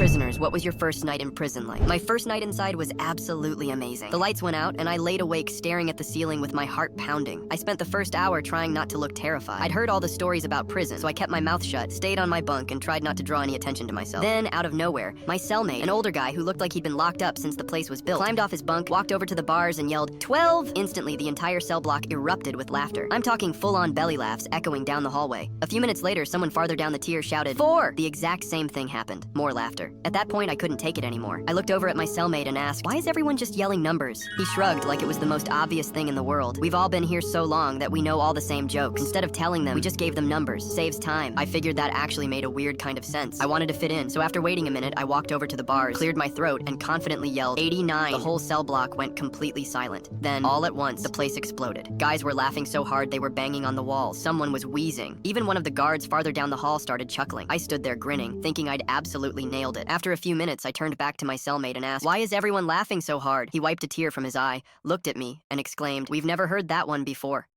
Prisoners, what was your first night in prison like? My first night inside was absolutely amazing. The lights went out, and I laid awake staring at the ceiling with my heart pounding. I spent the first hour trying not to look terrified. I'd heard all the stories about prison, so I kept my mouth shut, stayed on my bunk, and tried not to draw any attention to myself. Then, out of nowhere, my cellmate, an older guy who looked like he'd been locked up since the place was built, climbed off his bunk, walked over to the bars, and yelled, 12! Instantly, the entire cell block erupted with laughter. I'm talking full-on belly laughs echoing down the hallway. A few minutes later, someone farther down the tier shouted, 4! The exact same thing happened. More laughter. At that point, I couldn't take it anymore. I looked over at my cellmate and asked, why is everyone just yelling numbers? He shrugged like it was the most obvious thing in the world. We've all been here so long that we know all the same jokes. Instead of telling them, we just gave them numbers. Saves time. I figured that actually made a weird kind of sense. I wanted to fit in, so after waiting a minute, I walked over to the bars, cleared my throat, and confidently yelled, 89. The whole cell block went completely silent. Then, all at once, the place exploded. Guys were laughing so hard they were banging on the walls. Someone was wheezing. Even one of the guards farther down the hall started chuckling. I stood there grinning, thinking I'd absolutely nailed it. After a few minutes, I turned back to my cellmate and asked, why is everyone laughing so hard? He wiped a tear from his eye, looked at me, and exclaimed, we've never heard that one before.